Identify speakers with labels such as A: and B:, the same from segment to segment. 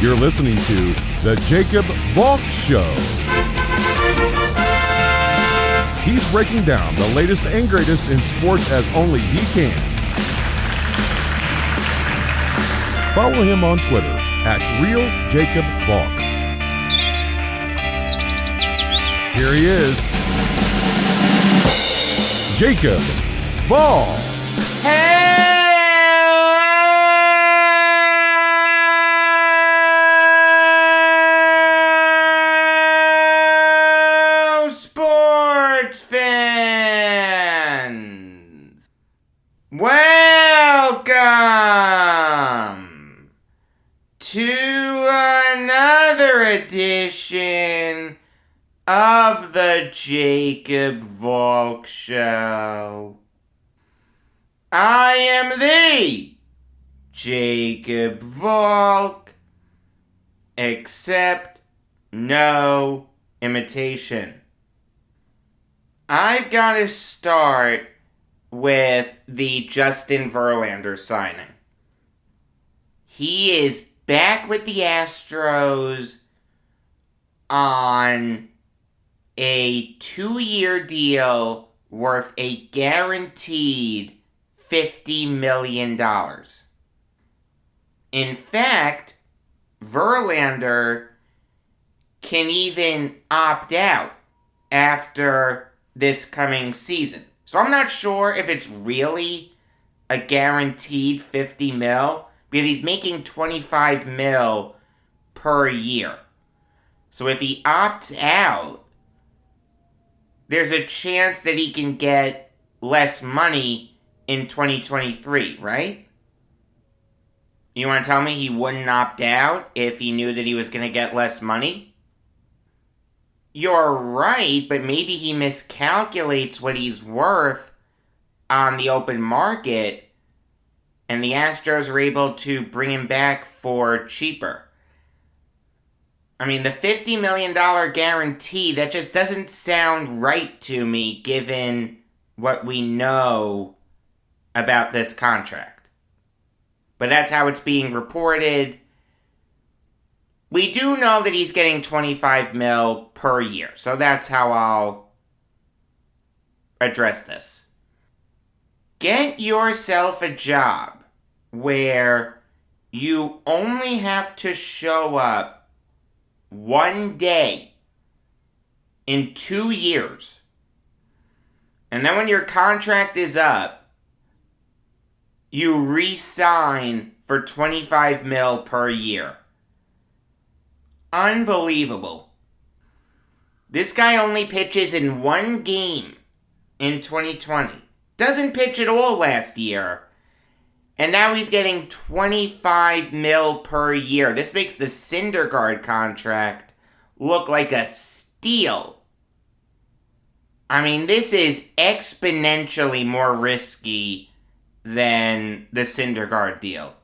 A: You're listening to The Jacob Valk Show. He's breaking down the latest and greatest in sports as only he can. Follow him on Twitter @RealJacobValk. Here he is, Jacob Valk.
B: Hello, sports fans. Welcome to another edition of the Jacob Valk Show. I am the Jacob Valk, except no imitation. I've got to start with the Justin Verlander signing. He is back with the Astros on a 2-year deal worth a guaranteed $50 million. In fact, Verlander can even opt out after this coming season. So I'm not sure if it's really a guaranteed $50 mil, because he's making $25 mil per year. So if he opts out, there's a chance that he can get less money in 2023, right? You want to tell me he wouldn't opt out if he knew that he was going to get less money? You're right, but maybe he miscalculates what he's worth on the open market, and the Astros are able to bring him back for cheaper. I mean, the $50 million guarantee, that just doesn't sound right to me given what we know about this contract. But that's how it's being reported. We do know that he's getting $25 mil per year, so that's how I'll address this. Get yourself a job where you only have to show up one day in 2 years. And then when your contract is up, you re-sign for $25 mil per year. Unbelievable. This guy only pitches in one game in 2020. Doesn't pitch at all last year. And now he's getting $25 mil per year. This makes the Syndergaard contract look like a steal. I mean, this is exponentially more risky than the Syndergaard deal.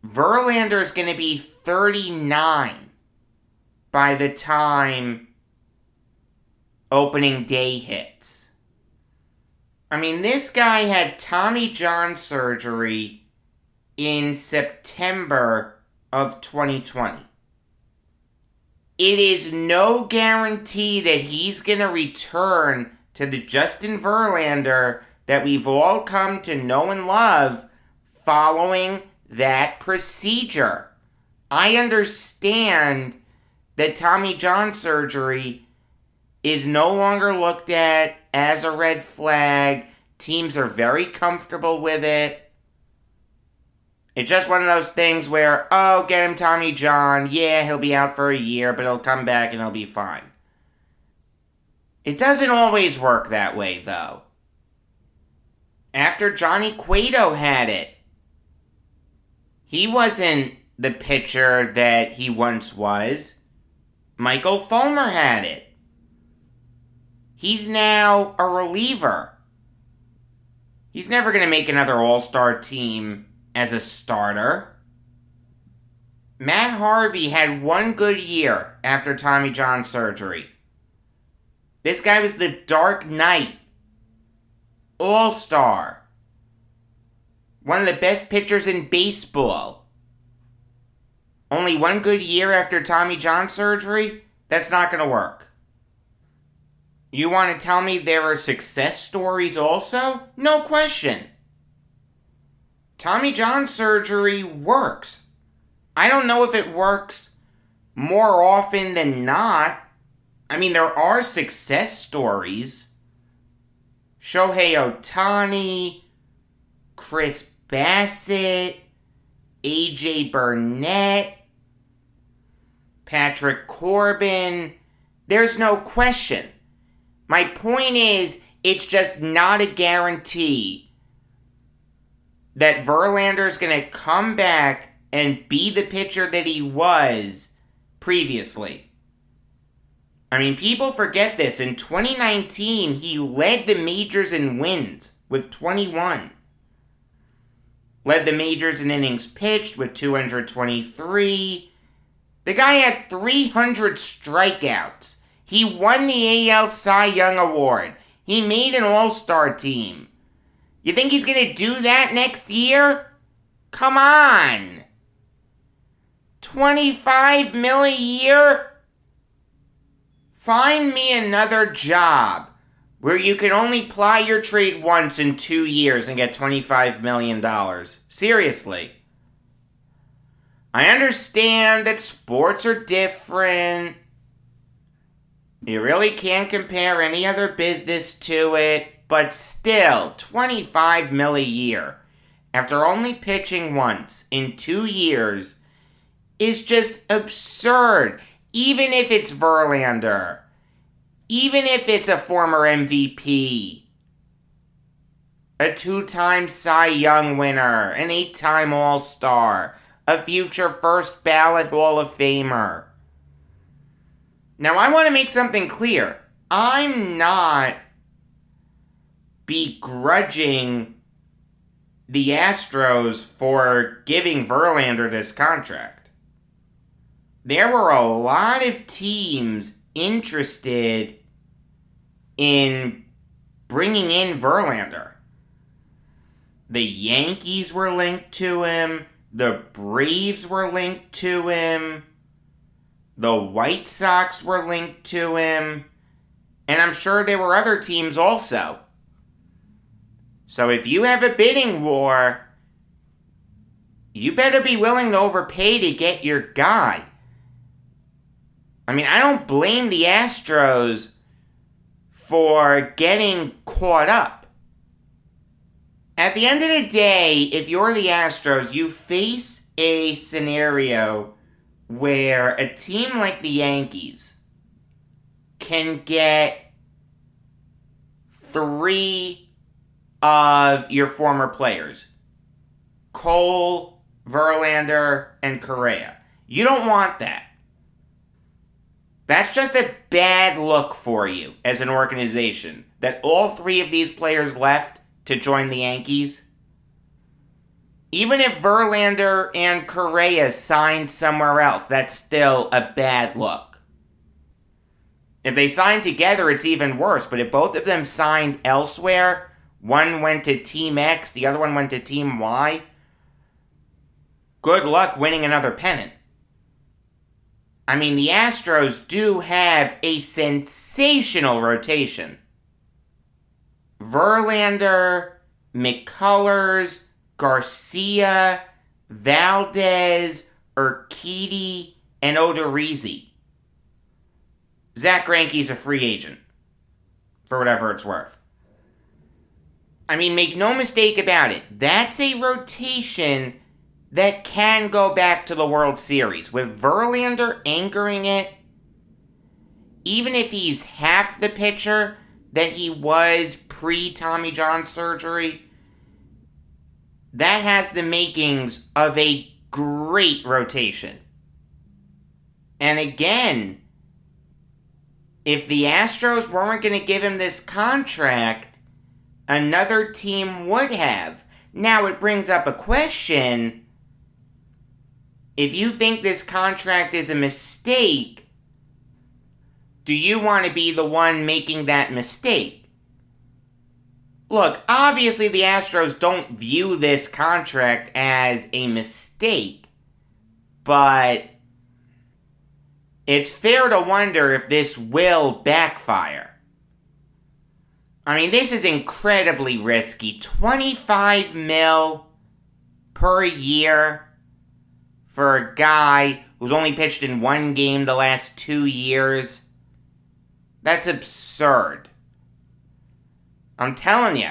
B: Verlander is going to be 39 by the time opening day hits. I mean, this guy had Tommy John surgery in September of 2020. It is no guarantee that he's going to return to the Justin Verlander that we've all come to know and love following that procedure. I understand that Tommy John surgery is no longer looked at as a red flag. Teams are very comfortable with it. It's just one of those things where, oh, get him Tommy John. Yeah, he'll be out for a year, but he'll come back and he'll be fine. It doesn't always work that way, though. After Johnny Cueto had it, he wasn't the pitcher that he once was. Michael Fulmer had it. He's now a reliever. He's never going to make another all-star team as a starter. Matt Harvey had one good year after Tommy John surgery. This guy was the Dark Knight. All-star. One of the best pitchers in baseball. Only one good year after Tommy John surgery? That's not going to work. You want to tell me there are success stories also? No question. Tommy John surgery works. I don't know if it works more often than not. I mean, there are success stories. Shohei Ohtani, Chris Bassett, AJ Burnett, Patrick Corbin. There's no question. My point is, it's just not a guarantee that Verlander's going to come back and be the pitcher that he was previously. I mean, people forget this. In 2019, he led the majors in wins with 21. Led the majors in innings pitched with 223. The guy had 300 strikeouts. He won the AL Cy Young Award. He made an all-star team. You think he's going to do that next year? Come on. $25 million a year? Find me another job where you can only ply your trade once in 2 years and get $25 million. Seriously. I understand that sports are different. You really can't compare any other business to it, but still, $25 million a year, after only pitching once in 2 years, is just absurd. Even if it's Verlander, even if it's a former MVP, a 2-time Cy Young winner, an 8-time All-Star, a future first ballot Hall of Famer. Now, I want to make something clear. I'm not begrudging the Astros for giving Verlander this contract. There were a lot of teams interested in bringing in Verlander. The Yankees were linked to him. The Braves were linked to him. The White Sox were linked to him. And I'm sure there were other teams also. So if you have a bidding war, you better be willing to overpay to get your guy. I mean, I don't blame the Astros for getting caught up. At the end of the day, if you're the Astros, you face a scenario where a team like the Yankees can get 3 of your former players. Cole, Verlander, and Correa. You don't want that. That's just a bad look for you as an organization, that all 3 of these players left to join the Yankees. Even if Verlander and Correa signed somewhere else, that's still a bad look. If they signed together, it's even worse, but if both of them signed elsewhere, one went to Team X, the other one went to Team Y, good luck winning another pennant. I mean, the Astros do have a sensational rotation. Verlander, McCullers, Garcia, Valdez, Urquidy, and Odorizzi. Zach Greinke's a free agent, for whatever it's worth. I mean, make no mistake about it, that's a rotation that can go back to the World Series. With Verlander anchoring it, even if he's half the pitcher that he was pre-Tommy John surgery, that has the makings of a great rotation. And again, if the Astros weren't going to give him this contract, another team would have. Now it brings up a question. If you think this contract is a mistake, do you want to be the one making that mistake? Look, obviously the Astros don't view this contract as a mistake. but it's fair to wonder if this will backfire. I mean, this is incredibly risky. $25 million per year for a guy who's only pitched in one game the last 2 years. That's absurd. I'm telling you,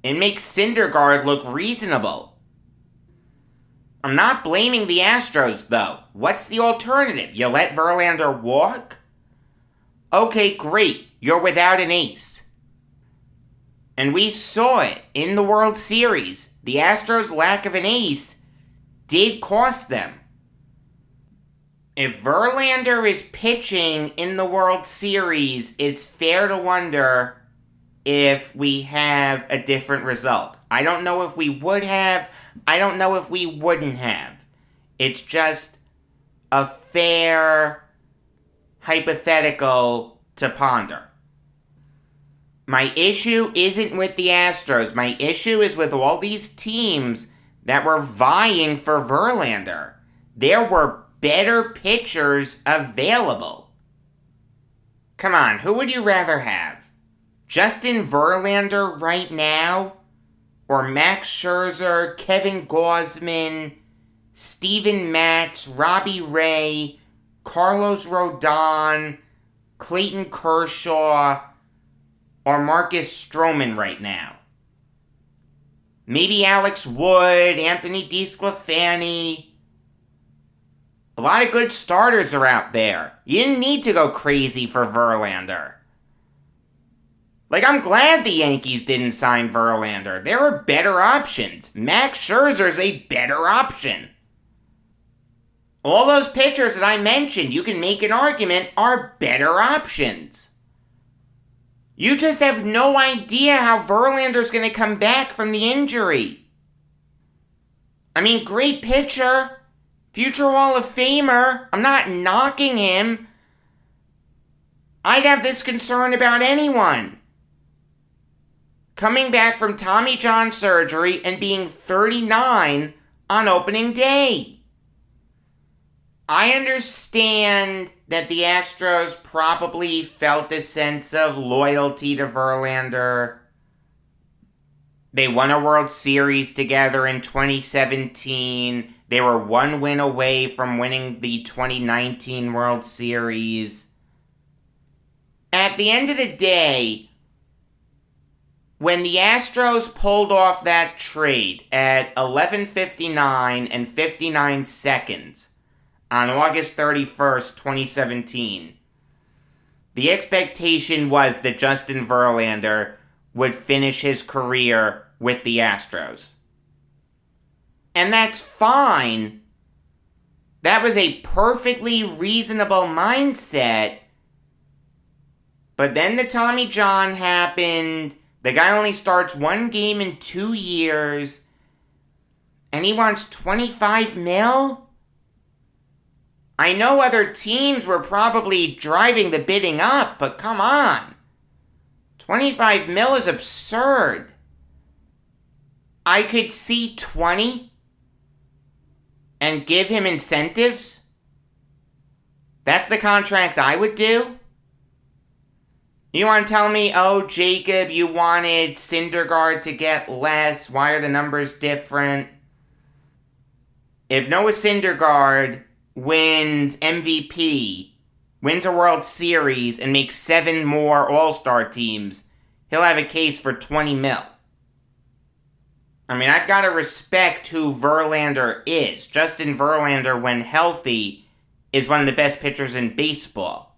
B: it makes Syndergaard look reasonable. I'm not blaming the Astros, though. What's the alternative? You let Verlander walk? Okay, great. You're without an ace. And we saw it in the World Series. The Astros' lack of an ace did cost them. If Verlander is pitching in the World Series, it's fair to wonder if we have a different result. I don't know if we would have. I don't know if we wouldn't have. It's just a fair hypothetical to ponder. My issue isn't with the Astros. My issue is with all these teams that were vying for Verlander. There were better pitchers available. Come on, who would you rather have? Justin Verlander right now? Or Max Scherzer, Kevin Gausman, Steven Matz, Robbie Ray, Carlos Rodon, Clayton Kershaw, or Marcus Stroman right now? Maybe Alex Wood, Anthony DeSclafani. A lot of good starters are out there. You didn't need to go crazy for Verlander. Like, I'm glad the Yankees didn't sign Verlander. There were better options. Max Scherzer's a better option. All those pitchers that I mentioned, you can make an argument, are better options. You just have no idea how Verlander's going to come back from the injury. I mean, great pitcher, future Hall of Famer. I'm not knocking him. I'd have this concern about anyone. Coming back from Tommy John surgery and being 39 on opening day. I understand that the Astros probably felt a sense of loyalty to Verlander. They won a World Series together in 2017. They were one win away from winning the 2019 World Series. At the end of the day, when the Astros pulled off that trade at 11:59 and 59 seconds on August 31st, 2017, the expectation was that Justin Verlander would finish his career with the Astros. And that's fine. That was a perfectly reasonable mindset. But then the Tommy John happened. The guy only starts one game in 2 years. And he wants $25 million? I know other teams were probably driving the bidding up, but come on. $25 million is absurd. I could see 20 and give him incentives. That's the contract I would do. You want to tell me, oh, Jacob, you wanted Syndergaard to get less. Why are the numbers different? If Noah Syndergaard wins MVP, wins a World Series, and makes 7 more All-Star teams, he'll have a case for $20 million. I mean, I've got to respect who Verlander is. Justin Verlander, when healthy, is one of the best pitchers in baseball.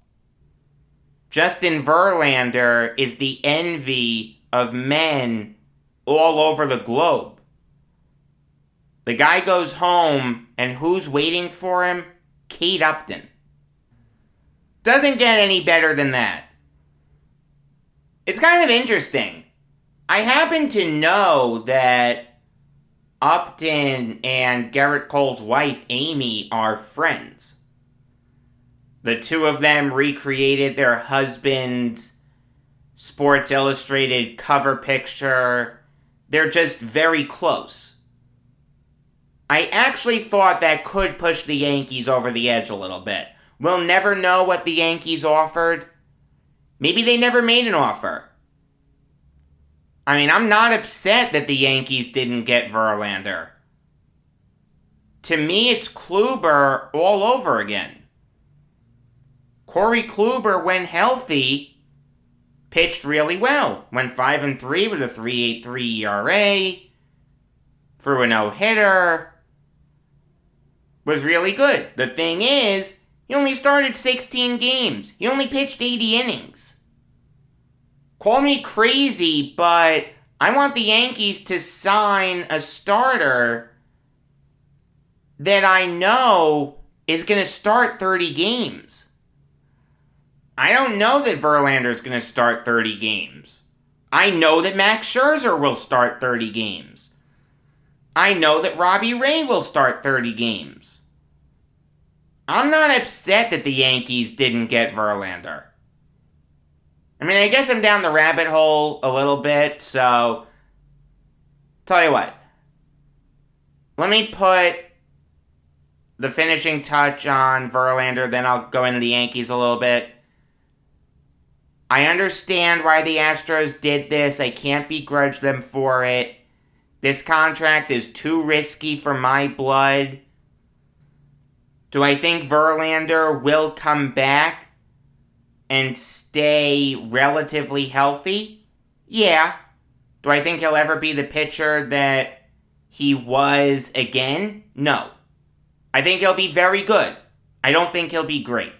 B: Justin Verlander is the envy of men all over the globe. The guy goes home, and who's waiting for him? Kate Upton. Doesn't get any better than that. It's kind of interesting. I happen to know that Upton and Garrett Cole's wife, Amy, are friends. The two of them recreated their husband's Sports Illustrated cover picture. They're just very close. I actually thought that could push the Yankees over the edge a little bit. We'll never know what the Yankees offered. Maybe they never made an offer. I mean, I'm not upset that the Yankees didn't get Verlander. To me, it's Kluber all over again. Corey Kluber, when healthy, pitched really well. Went 5-3 with a 3.83 ERA. Threw a no-hitter. Was really good. The thing is, he only started 16 games. He only pitched 80 innings. Call me crazy, but I want the Yankees to sign a starter that I know is going to start 30 games. I don't know that Verlander is going to start 30 games. I know that Max Scherzer will start 30 games. I know that Robbie Ray will start 30 games. I'm not upset that the Yankees didn't get Verlander. I mean, I guess I'm down the rabbit hole a little bit, so tell you what. Let me put the finishing touch on Verlander, then I'll go into the Yankees a little bit. I understand why the Astros did this. I can't begrudge them for it. This contract is too risky for my blood. Do I think Verlander will come back and stay relatively healthy? Yeah. Do I think he'll ever be the pitcher that he was again? No. I think he'll be very good. I don't think he'll be great.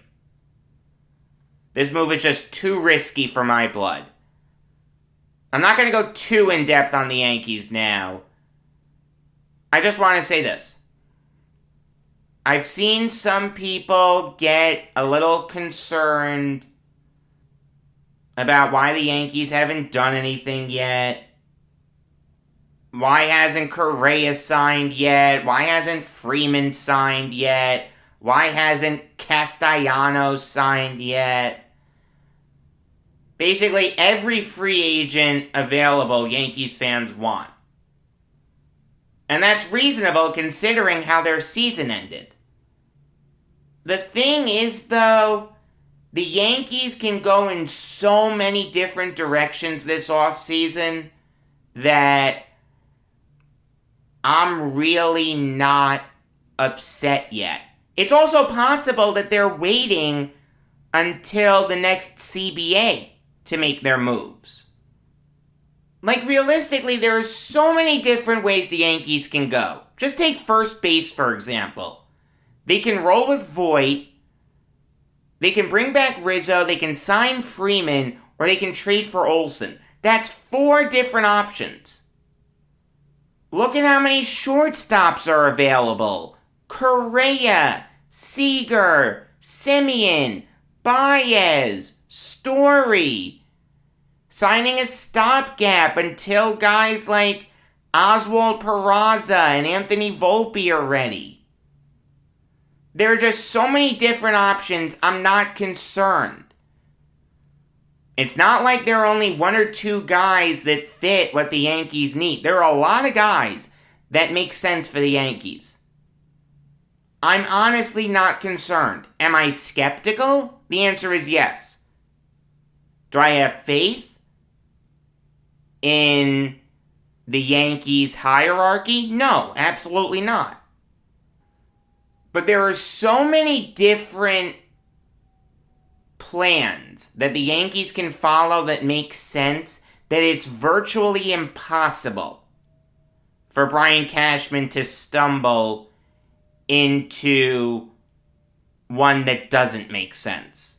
B: This move is just too risky for my blood. I'm not going to go too in-depth on the Yankees now. I just want to say this. I've seen some people get a little concerned about why the Yankees haven't done anything yet. Why hasn't Correa signed yet? Why hasn't Freeman signed yet? Why hasn't Castellanos signed yet? Basically, every free agent available Yankees fans want. And that's reasonable considering how their season ended. The thing is, though, the Yankees can go in so many different directions this offseason that I'm really not upset yet. It's also possible that they're waiting until the next CBA to make their moves. Like, realistically, there are so many different ways the Yankees can go. Just take first base, for example. They can roll with Voit. They can bring back Rizzo. They can sign Freeman. Or they can trade for Olsen. That's 4 different options. Look at how many shortstops are available. Correa, Seager, Simeon, Baez, Story. Signing a stopgap until guys like Oswald Peraza and Anthony Volpe are ready. There are just so many different options, I'm not concerned. It's not like there are only 1 or 2 guys that fit what the Yankees need. There are a lot of guys that make sense for the Yankees. I'm honestly not concerned. Am I skeptical? The answer is yes. Do I have faith in the Yankees hierarchy? No, absolutely not. But there are so many different plans that the Yankees can follow that make sense that it's virtually impossible for Brian Cashman to stumble into one that doesn't make sense.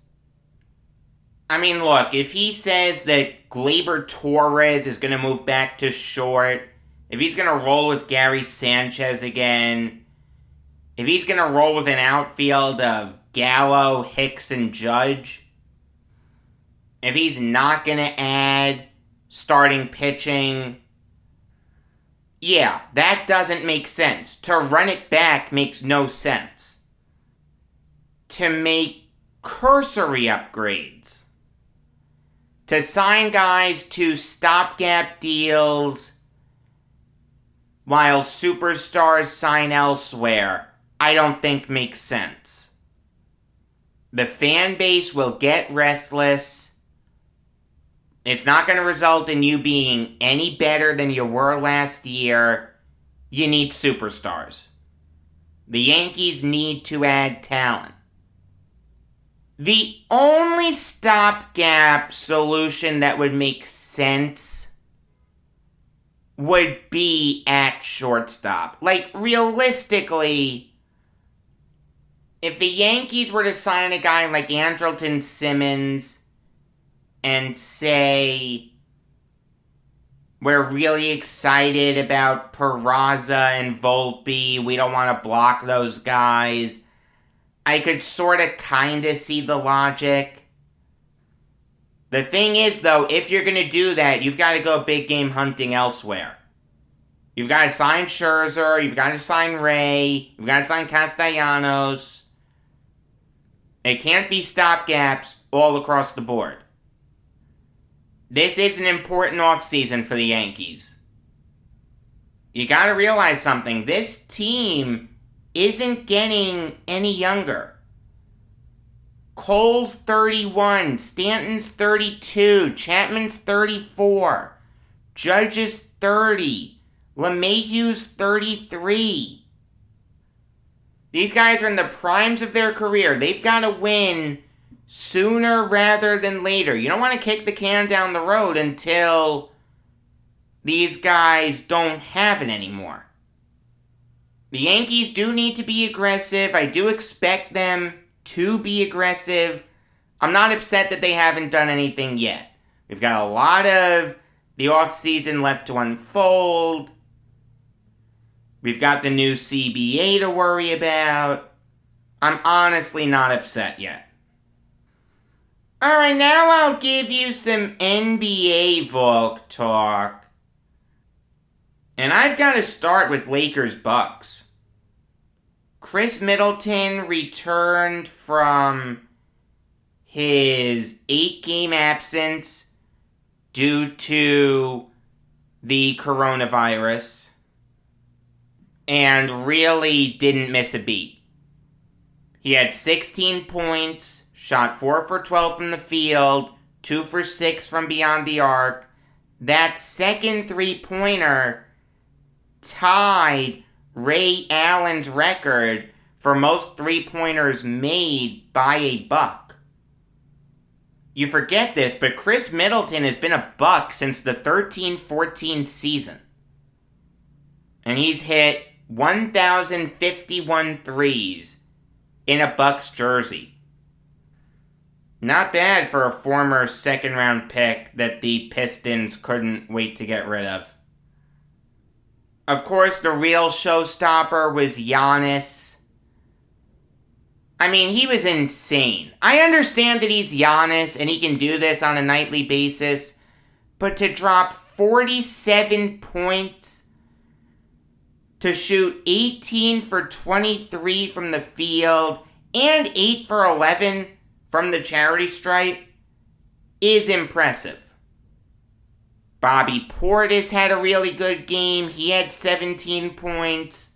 B: I mean, look, if he says that Gleyber Torres is going to move back to short, if he's going to roll with Gary Sanchez again, if he's going to roll with an outfield of Gallo, Hicks, and Judge, if he's not going to add starting pitching, yeah, that doesn't make sense. To run it back makes no sense. To make cursory upgrades, to sign guys to stopgap deals while superstars sign elsewhere, I don't think makes sense. The fan base will get restless. It's not going to result in you being any better than you were last year. You need superstars. The Yankees need to add talent. The only stopgap solution that would make sense would be at shortstop. Like, realistically, if the Yankees were to sign a guy like Andrelton Simmons and say, we're really excited about Peraza and Volpe, we don't want to block those guys, I could sort of kind of see the logic. The thing is, though, if you're going to do that, you've got to go big game hunting elsewhere. You've got to sign Scherzer, you've got to sign Ray, you've got to sign Castellanos. It can't be stopgaps all across the board. This is an important offseason for the Yankees. You got to realize something. This team isn't getting any younger. Cole's 31, Stanton's 32, Chapman's 34, Judge is 30, LeMahieu's 33. These guys are in the primes of their career. They've got to win sooner rather than later. You don't want to kick the can down the road until these guys don't have it anymore. The Yankees do need to be aggressive. I do expect them to be aggressive. I'm not upset that they haven't done anything yet. We've got a lot of the offseason left to unfold. We've got the new CBA to worry about. I'm honestly not upset yet. Alright, now I'll give you some NBA Valk talk. And I've got to start with Lakers-Bucks. Chris Middleton returned from his 8-game absence due to the coronavirus and really didn't miss a beat. He had 16 points, shot 4 for 12 from the field, 2 for 6 from beyond the arc. That second three-pointer tied Ray Allen's record for most three-pointers made by a Buck. You forget this, but Chris Middleton has been a Buck since the 13-14 season. And he's hit 1,051 threes in a Bucks jersey. Not bad for a former second-round pick that the Pistons couldn't wait to get rid of. Of course, the real showstopper was Giannis. I mean, he was insane. I understand that he's Giannis and he can do this on a nightly basis, but to drop 47 points, to shoot 18 for 23 from the field, and 8 for 11 from the charity stripe is impressive. Bobby Portis had a really good game. He had 17 points.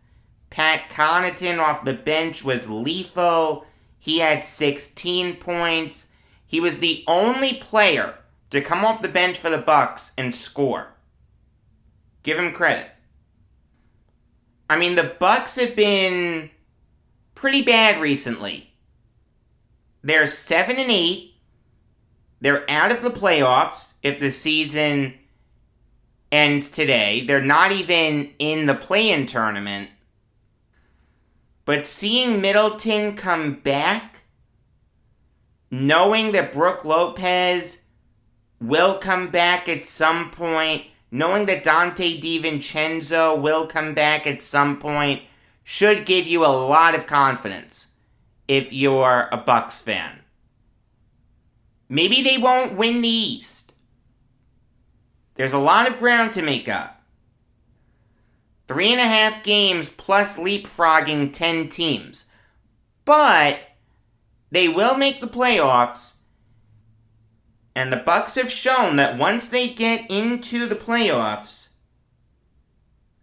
B: Pat Connaughton off the bench was lethal. He had 16 points. He was the only player to come off the bench for the Bucks and score. Give him credit. I mean, the Bucks have been pretty bad recently. They're 7-8. They're out of the playoffs if the season ends today. They're not even in the play-in tournament. But seeing Middleton come back, knowing that Brook Lopez will come back at some point, knowing that Dante DiVincenzo will come back at some point, should give you a lot of confidence if you're a Bucks fan. Maybe they won't win the East. There's a lot of ground to make up. 3.5 games plus leapfrogging 10 teams. But they will make the playoffs. And the Bucks have shown that once they get into the playoffs,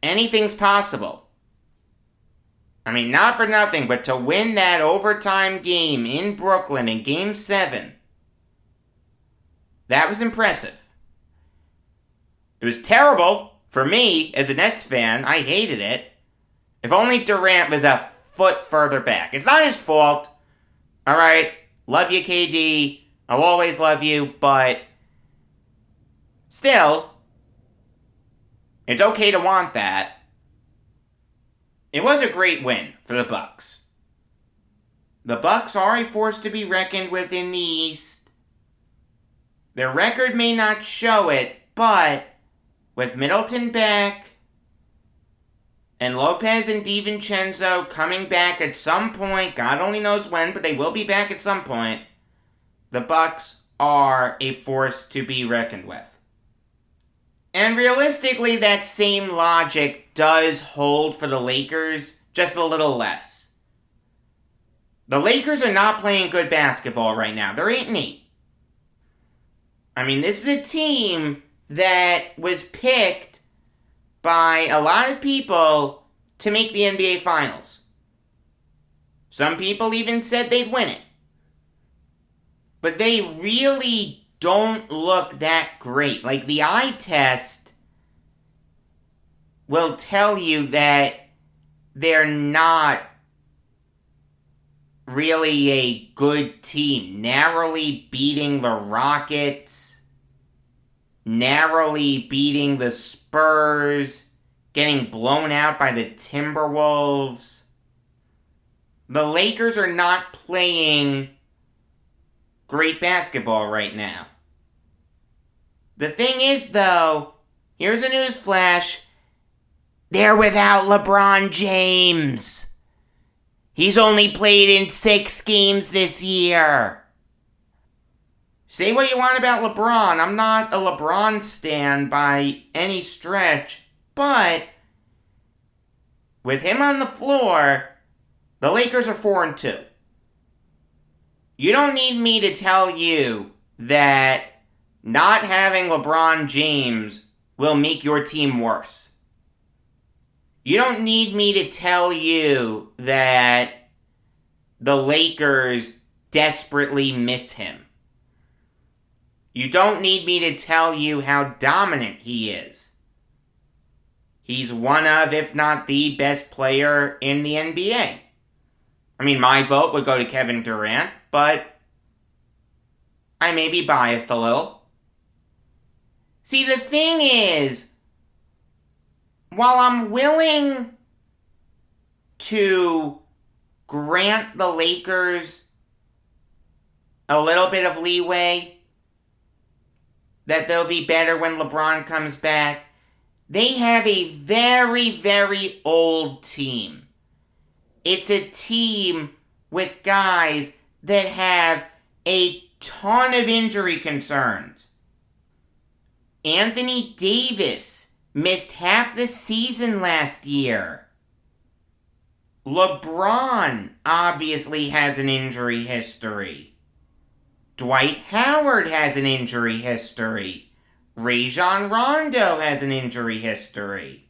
B: anything's possible. I mean, not for nothing, but to win that overtime game in Brooklyn in Game 7, that was impressive. It was terrible for me as a Nets fan. I hated it. If only Durant was a foot further back. It's not his fault. All right, love you, KD. I'll always love you, but still, it's okay to want that. It was a great win for the Bucks. The Bucks are a force to be reckoned with in the East. Their record may not show it, but with Middleton back and Lopez and DiVincenzo coming back at some point, God only knows when, but they will be back at some point, the Bucks are a force to be reckoned with. And realistically, that same logic does hold for the Lakers, just a little less. The Lakers are not playing good basketball right now. They're 8-8. I mean, this is a team that was picked by a lot of people to make the NBA Finals. Some people even said they'd win it. But they really don't look that great. Like, the eye test will tell you that they're not really a good team. Narrowly beating the Rockets, narrowly beating the Spurs, getting blown out by the Timberwolves. The Lakers are not playing great basketball right now. The thing is, though, here's a news flash. They're without LeBron James. He's only played in 6 games this year. Say what you want about LeBron. I'm not a LeBron stan by any stretch. But with him on the floor, the Lakers are 4-2. You don't need me to tell you that not having LeBron James will make your team worse. You don't need me to tell you that the Lakers desperately miss him. You don't need me to tell you how dominant he is. He's one of, if not the best player in the NBA. I mean, my vote would go to Kevin Durant, but I may be biased a little. See, the thing is, while I'm willing to grant the Lakers a little bit of leeway, that they'll be better when LeBron comes back, they have a very, very old team. It's a team with guys that have a ton of injury concerns. Anthony Davis missed half the season last year. LeBron obviously has an injury history. Dwight Howard has an injury history. Rajon Rondo has an injury history.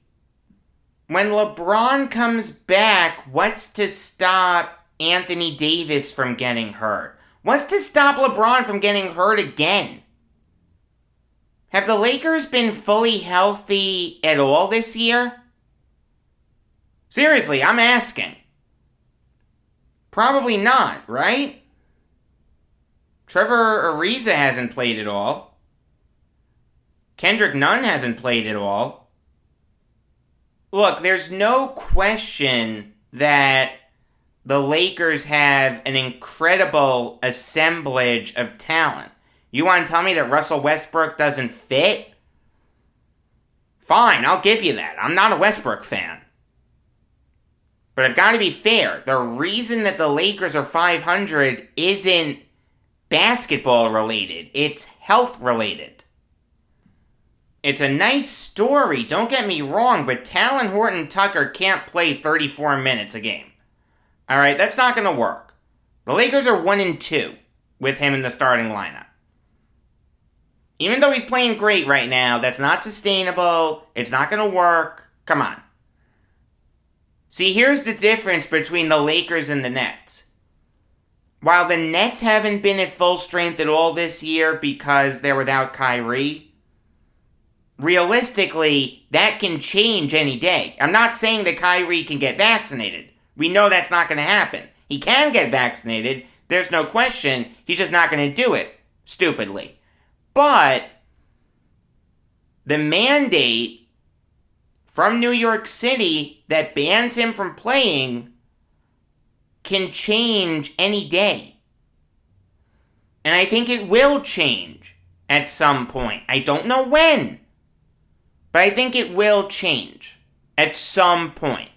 B: When LeBron comes back, what's to stop Anthony Davis from getting hurt? What's to stop LeBron from getting hurt again? Have the Lakers been fully healthy at all this year? Seriously, I'm asking. Probably not, right? Trevor Ariza hasn't played at all. Kendrick Nunn hasn't played at all. Look, there's no question that the Lakers have an incredible assemblage of talent. You want to tell me that Russell Westbrook doesn't fit? Fine, I'll give you that. I'm not a Westbrook fan. But I've got to be fair. The reason that the Lakers are 500 isn't basketball related. It's health related. It's a nice story, don't get me wrong, but Talon Horton-Tucker can't play 34 minutes a game. Alright, that's not going to work. The Lakers are 1-2 with him in the starting lineup. Even though he's playing great right now, that's not sustainable. It's not going to work. Come on. See, here's the difference between the Lakers and the Nets. While the Nets haven't been at full strength at all this year because they're without Kyrie, realistically, that can change any day. I'm not saying that Kyrie can get vaccinated. We know that's not going to happen. He can get vaccinated. There's no question. He's just not going to do it, stupidly. But the mandate from New York City that bans him from playing can change any day. And I think it will change at some point. I don't know when, but I think it will change at some point.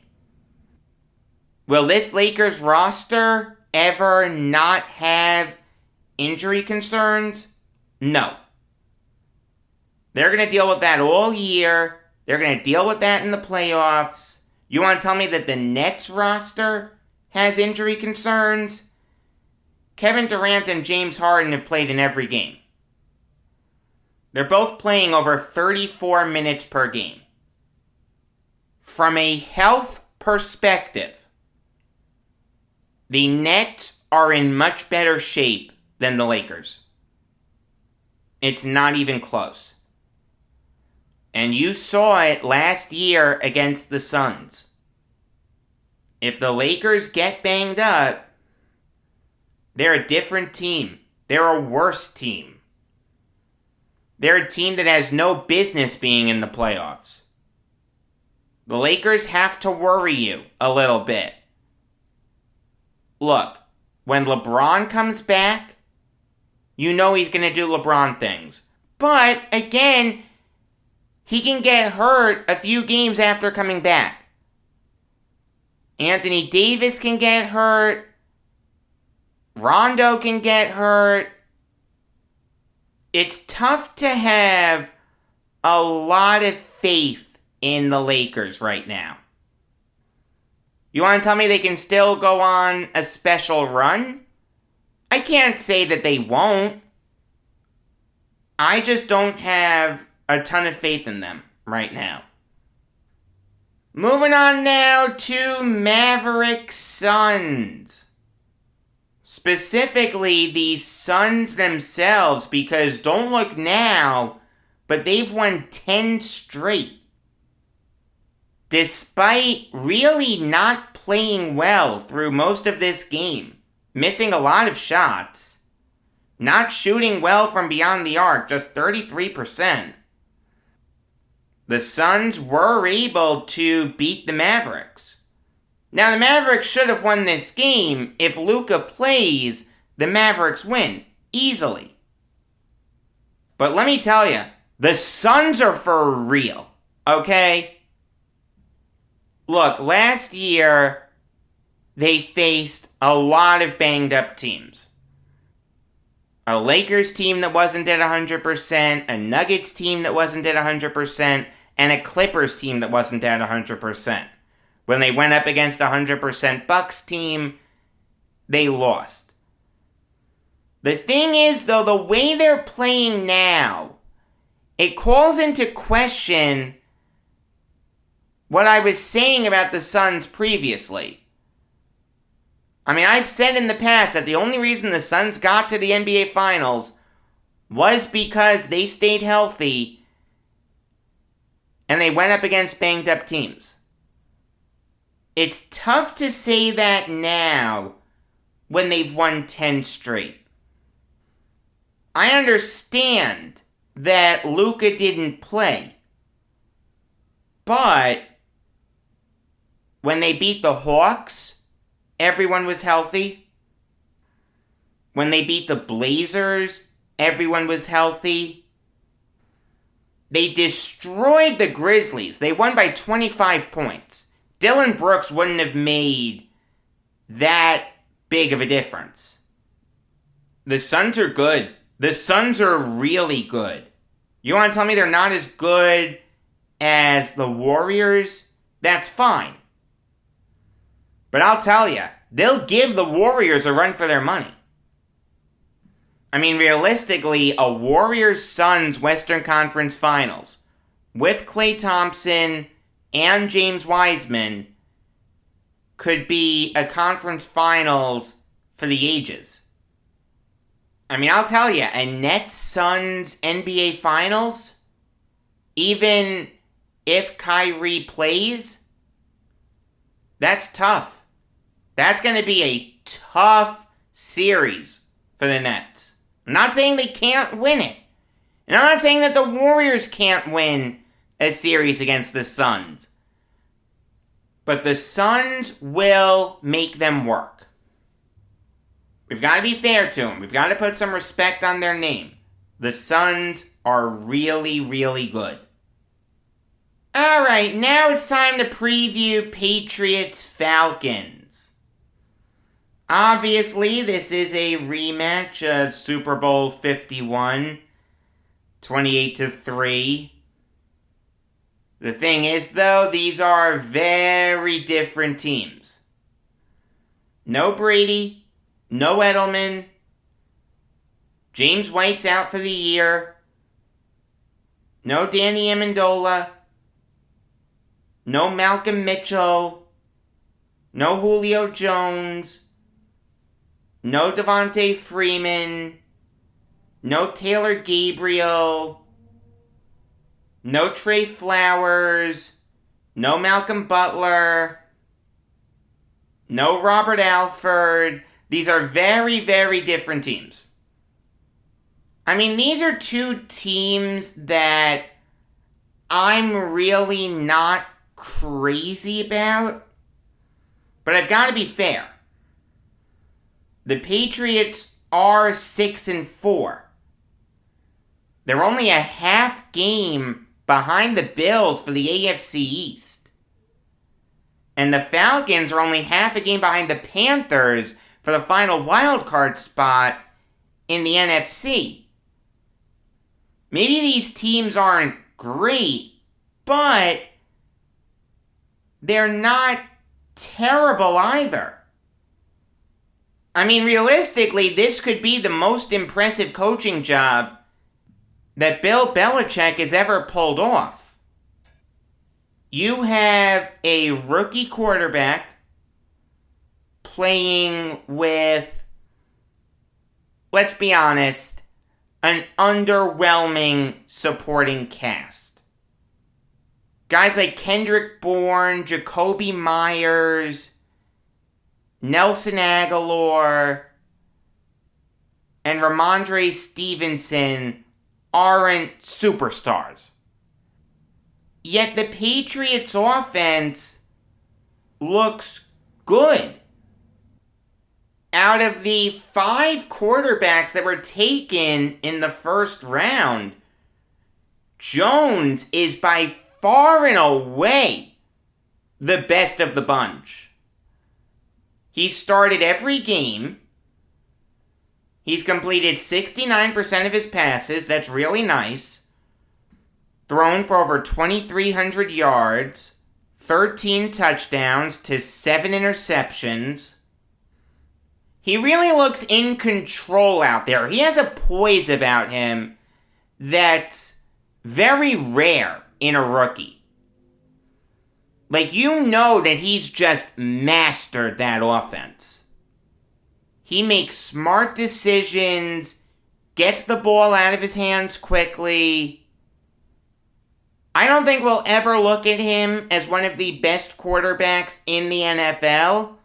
B: Will this Lakers roster ever not have injury concerns? No. They're going to deal with that all year. They're going to deal with that in the playoffs. You want to tell me that the Nets roster has injury concerns? Kevin Durant and James Harden have played in every game. They're both playing over 34 minutes per game. From a health perspective, the Nets are in much better shape than the Lakers. It's not even close. And you saw it last year against the Suns. If the Lakers get banged up, they're a different team. They're a worse team. They're a team that has no business being in the playoffs. The Lakers have to worry you a little bit. Look, when LeBron comes back, you know he's going to do LeBron things. But, again, he can get hurt a few games after coming back. Anthony Davis can get hurt. Rondo can get hurt. It's tough to have a lot of faith in the Lakers right now. You want to tell me they can still go on a special run? I can't say that they won't. I just don't have a ton of faith in them right now. Moving on now to Mavericks Suns. Specifically, the Suns themselves, because don't look now, but they've won 10 straight. Despite really not playing well through most of this game, missing a lot of shots, not shooting well from beyond the arc, just 33%, the Suns were able to beat the Mavericks. Now, the Mavericks should have won this game. If Luka plays, the Mavericks win easily. But let me tell you, the Suns are for real, okay? Look, last year, they faced a lot of banged up teams. A Lakers team that wasn't at 100%, a Nuggets team that wasn't at 100%, and a Clippers team that wasn't at 100%. When they went up against a 100% Bucks team, they lost. The thing is, though, the way they're playing now, it calls into question what I was saying about the Suns previously. I mean, I've said in the past that the only reason the Suns got to the NBA Finals was because they stayed healthy and they went up against banged up teams. It's tough to say that now when they've won 10 straight. I understand that Luka didn't play, but when they beat the Hawks, everyone was healthy. When they beat the Blazers, everyone was healthy. They destroyed the Grizzlies. They won by 25 points. Dillon Brooks wouldn't have made that big of a difference. The Suns are good. The Suns are really good. You want to tell me they're not as good as the Warriors? That's fine. But I'll tell you, they'll give the Warriors a run for their money. I mean, realistically, a Warriors-Suns Western Conference Finals with Klay Thompson and James Wiseman could be a conference finals for the ages. I mean, I'll tell you, a Nets-Suns NBA Finals, even if Kyrie plays, that's tough. That's going to be a tough series for the Nets. I'm not saying they can't win it. And I'm not saying that the Warriors can't win a series against the Suns. But the Suns will make them work. We've got to be fair to them. We've got to put some respect on their name. The Suns are really, really good. Alright, now it's time to preview Patriots Falcons. Obviously, this is a rematch of Super Bowl 51, 28-3. The thing is, though, these are very different teams. No Brady, no Edelman. James White's out for the year. No Danny Amendola. No Malcolm Mitchell. No Julio Jones. No Devontae Freeman. No Taylor Gabriel. No Trey Flowers. No Malcolm Butler. No Robert Alford. These are very, very different teams. I mean, these are two teams that I'm really not crazy about. But I've got to be fair. The Patriots are 6-4. They're only a half game behind the Bills for the AFC East. And the Falcons are only half a game behind the Panthers for the final wildcard spot in the NFC. Maybe these teams aren't great, but they're not terrible either. I mean, realistically, this could be the most impressive coaching job that Bill Belichick has ever pulled off. You have a rookie quarterback playing with, let's be honest, an underwhelming supporting cast. Guys like Kendrick Bourne, Jacoby Myers, Nelson Aguilar, and Ramondre Stevenson aren't superstars. Yet the Patriots' offense looks good. Out of the 5 quarterbacks that were taken in the first round, Jones is by far and away the best of the bunch. He started every game. He's completed 69% of his passes. That's really nice. Thrown for over 2,300 yards, 13 touchdowns to 7 interceptions. He really looks in control out there. He has a poise about him that's very rare in a rookie. Like, you know that he's just mastered that offense. He makes smart decisions, gets the ball out of his hands quickly. I don't think we'll ever look at him as one of the best quarterbacks in the NFL,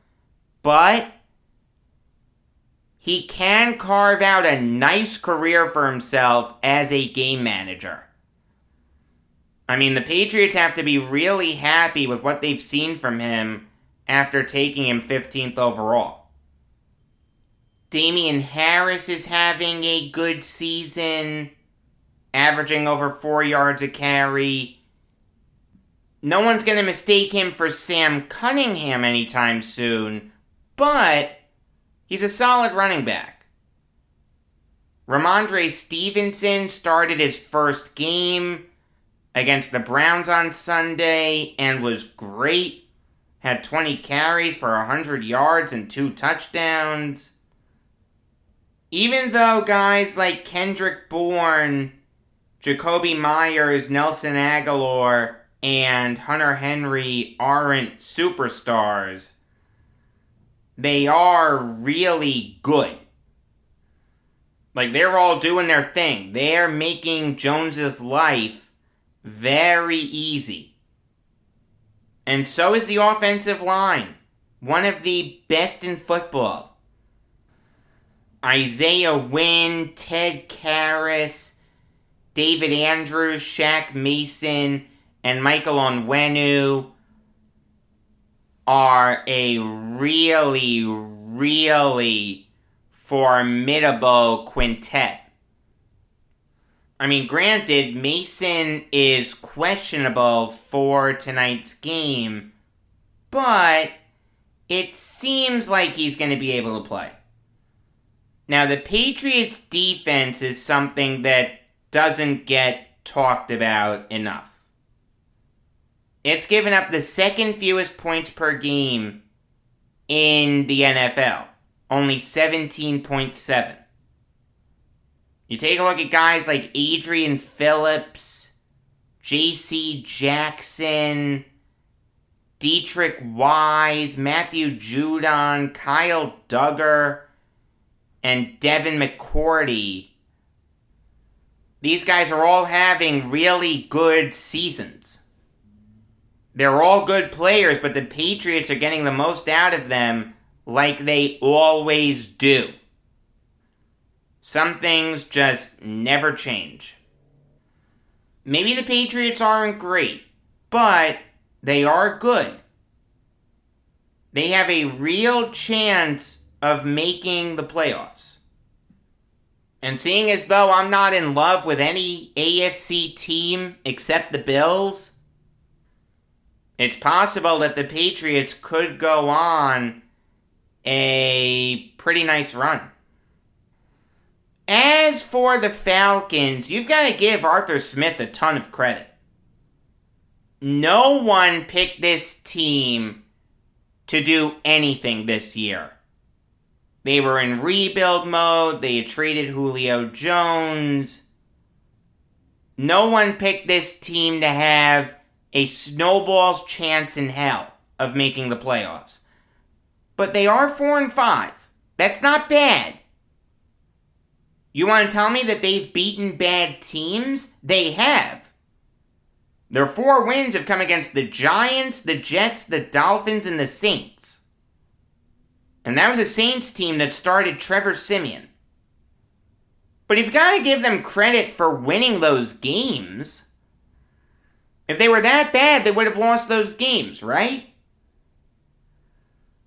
B: but he can carve out a nice career for himself as a game manager. I mean, the Patriots have to be really happy with what they've seen from him after taking him 15th overall. Damien Harris is having a good season, averaging over 4 yards a carry. No one's going to mistake him for Sam Cunningham anytime soon, but he's a solid running back. Ramondre Stevenson started his first game against the Browns on Sunday and was great. Had 20 carries for 100 yards and 2 touchdowns. Even though guys like Kendrick Bourne, Jacoby Myers, Nelson Aguilar and Hunter Henry aren't superstars, they are really good. Like, they're all doing their thing. They're making Jones's life very easy. And so is the offensive line. One of the best in football. Isaiah Wynn, Ted Karras, David Andrews, Shaq Mason, and Michael Onwenu are a really, really formidable quintet. I mean, granted, Mason is questionable for tonight's game, but it seems like he's going to be able to play. Now, the Patriots defense is something that doesn't get talked about enough. It's given up the second fewest points per game in the NFL. Only 17.7. You take a look at guys like Adrian Phillips, J.C. Jackson, Dietrich Wise, Matthew Judon, Kyle Duggar, and Devin McCourty. These guys are all having really good seasons. They're all good players, but the Patriots are getting the most out of them like they always do. Some things just never change. Maybe the Patriots aren't great, but they are good. They have a real chance of making the playoffs. And seeing as though I'm not in love with any AFC team except the Bills, it's possible that the Patriots could go on a pretty nice run. As for the Falcons, you've got to give Arthur Smith a ton of credit. No one picked this team to do anything this year. They were in rebuild mode. They had traded Julio Jones. No one picked this team to have a snowball's chance in hell of making the playoffs. But they are 4-5. That's not bad. You want to tell me that they've beaten bad teams? They have. Their 4 wins have come against the Giants, the Jets, the Dolphins, and the Saints. And that was a Saints team that started Trevor Siemian. But you've got to give them credit for winning those games. If they were that bad, they would have lost those games, right?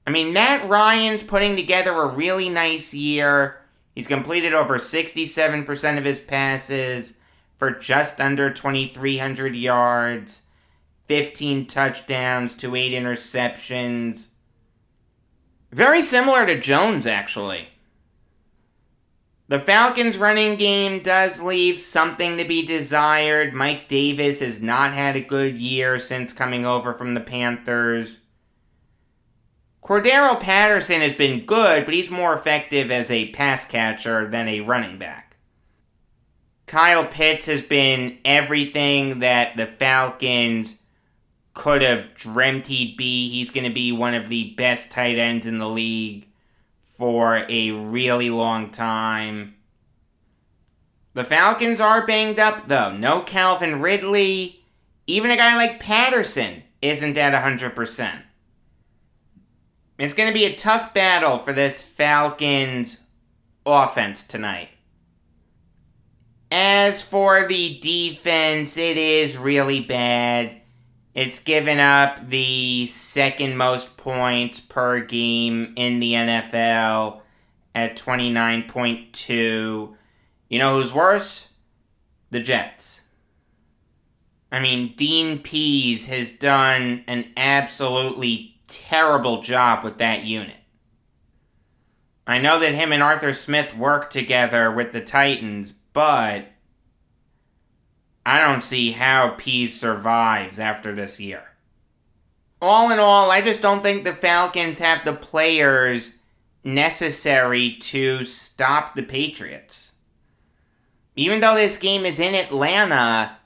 B: I mean, Matt Ryan's putting together a really nice year. He's completed over 67% of his passes for just under 2,300 yards, 15 touchdowns to 8 interceptions. Very similar to Jones, actually. The Falcons' running game does leave something to be desired. Mike Davis has not had a good year since coming over from the Panthers. Cordero Patterson has been good, but he's more effective as a pass catcher than a running back. Kyle Pitts has been everything that the Falcons could have dreamt he'd be. He's going to be one of the best tight ends in the league for a really long time. The Falcons are banged up, though. No Calvin Ridley. Even a guy like Patterson isn't at 100%. It's going to be a tough battle for this Falcons offense tonight. As for the defense, it is really bad. It's given up the second most points per game in the NFL at 29.2. You know who's worse? The Jets. I mean, Dean Pease has done an absolutely terrible job with that unit. I know that him and Arthur Smith work together with the Titans, but I don't see how Pease survives after this year. All in all, I just don't think the Falcons have the players necessary to stop the Patriots. Even though this game is in Atlanta,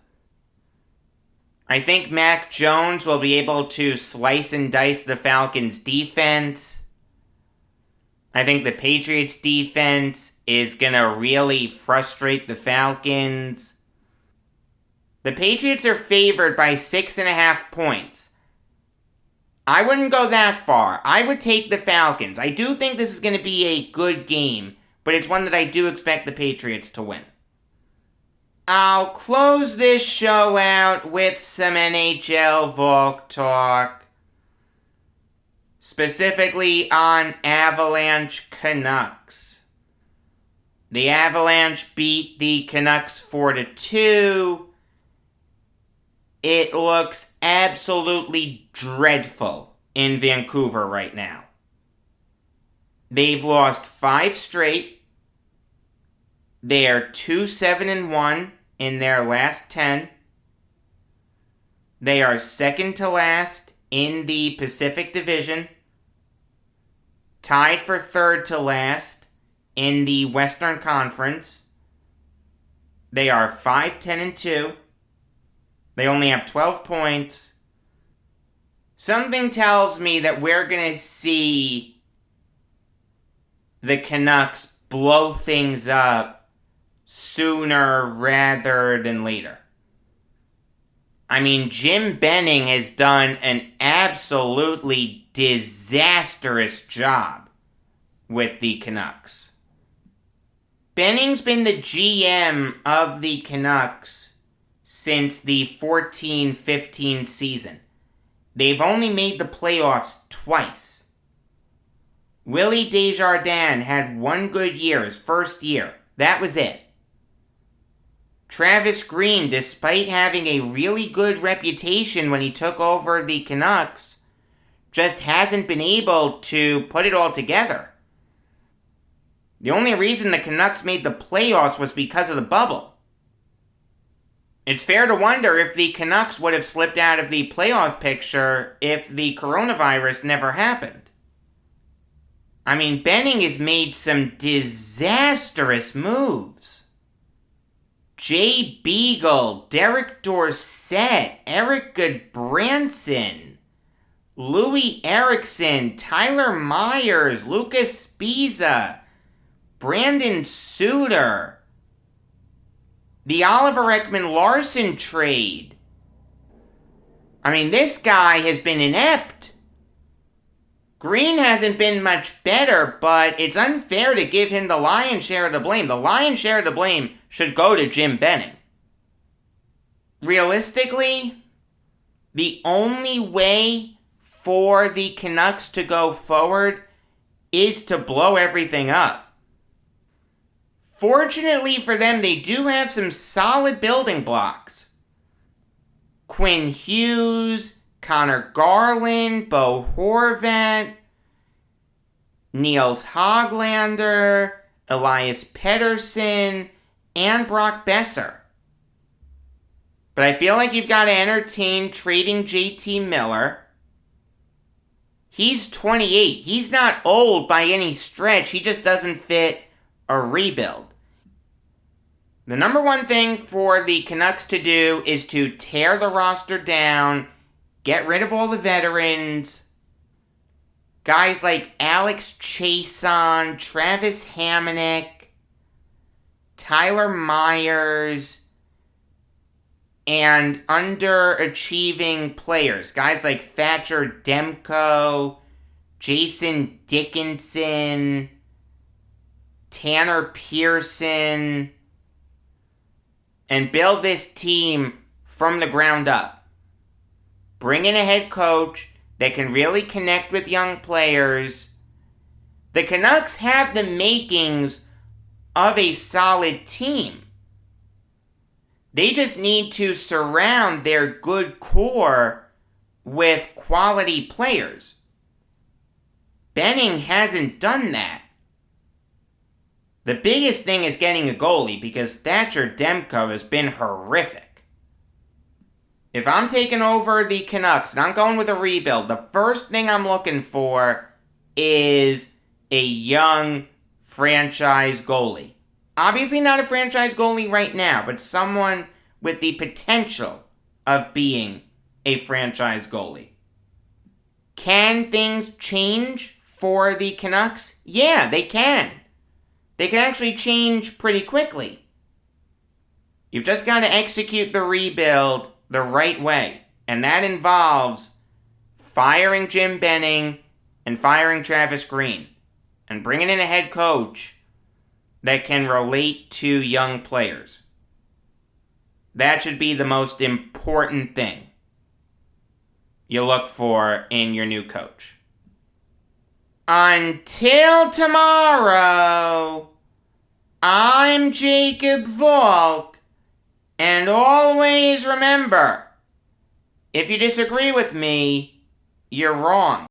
B: I think Mac Jones will be able to slice and dice the Falcons' defense. I think the Patriots' defense is going to really frustrate the Falcons. The Patriots are favored by 6.5 points. I wouldn't go that far. I would take the Falcons. I do think this is going to be a good game, but it's one that I do expect the Patriots to win. I'll close this show out with some NHL Valk talk, specifically on Avalanche Canucks. The Avalanche beat the Canucks 4-2. It looks absolutely dreadful in Vancouver right now. They've lost 5 straight. They are 2-7-1 in their last 10. They are second to last in the Pacific Division. Tied for third to last in the Western Conference. They are 5-10-2. They only have 12 points. Something tells me that we're going to see the Canucks blow things up sooner rather than later. I mean, Jim Benning has done an absolutely disastrous job with the Canucks. Benning's been the GM of the Canucks since the 14-15 season. They've only made the playoffs twice. Willie Desjardins had one good year, his first year. That was it. Travis Green, despite having a really good reputation when he took over the Canucks, just hasn't been able to put it all together. The only reason the Canucks made the playoffs was because of the bubble. It's fair to wonder if the Canucks would have slipped out of the playoff picture if the coronavirus never happened. I mean, Benning has made some disastrous moves. Jay Beagle, Derek Dorsett, Eric Goodbranson, Louis Eriksson, Tyler Myers, Lucas Spiza, Brandon Suter, the Oliver Ekman-Larsson trade. I mean, this guy has been inept. Green hasn't been much better, but it's unfair to give him the lion's share of the blame. The lion's share of the blame should go to Jim Benning. Realistically, the only way for the Canucks to go forward is to blow everything up. Fortunately for them, they do have some solid building blocks. Quinn Hughes, Connor Garland, Bo Horvat, Niels Hoglander, Elias Pettersson, and Brock Besser. But I feel like you've got to entertain trading JT Miller. He's 28. He's not old by any stretch. He just doesn't fit a rebuild. The number one thing for the Canucks to do is to tear the roster down, get rid of all the veterans. Guys like Alex Chason, Travis Hamonic, Tyler Myers, and underachieving players. Guys like Thatcher Demko, Jason Dickinson, Tanner Pearson, and build this team from the ground up. Bring in a head coach that can really connect with young players. The Canucks have the makings of a solid team. They just need to surround their good core with quality players. Benning hasn't done that. The biggest thing is getting a goalie because Thatcher Demko has been horrific. If I'm taking over the Canucks and I'm going with a rebuild, the first thing I'm looking for is a young franchise goalie. Obviously not a franchise goalie right now, but someone with the potential of being a franchise goalie. Can things change for the Canucks? Yeah, they can. They can actually change pretty quickly. You've just got to execute the rebuild the right way. And that involves firing Jim Benning and firing Travis Green. And bringing in a head coach that can relate to young players. That should be the most important thing you look for in your new coach. Until tomorrow, I'm Jacob Valk, and always remember, if you disagree with me, you're wrong.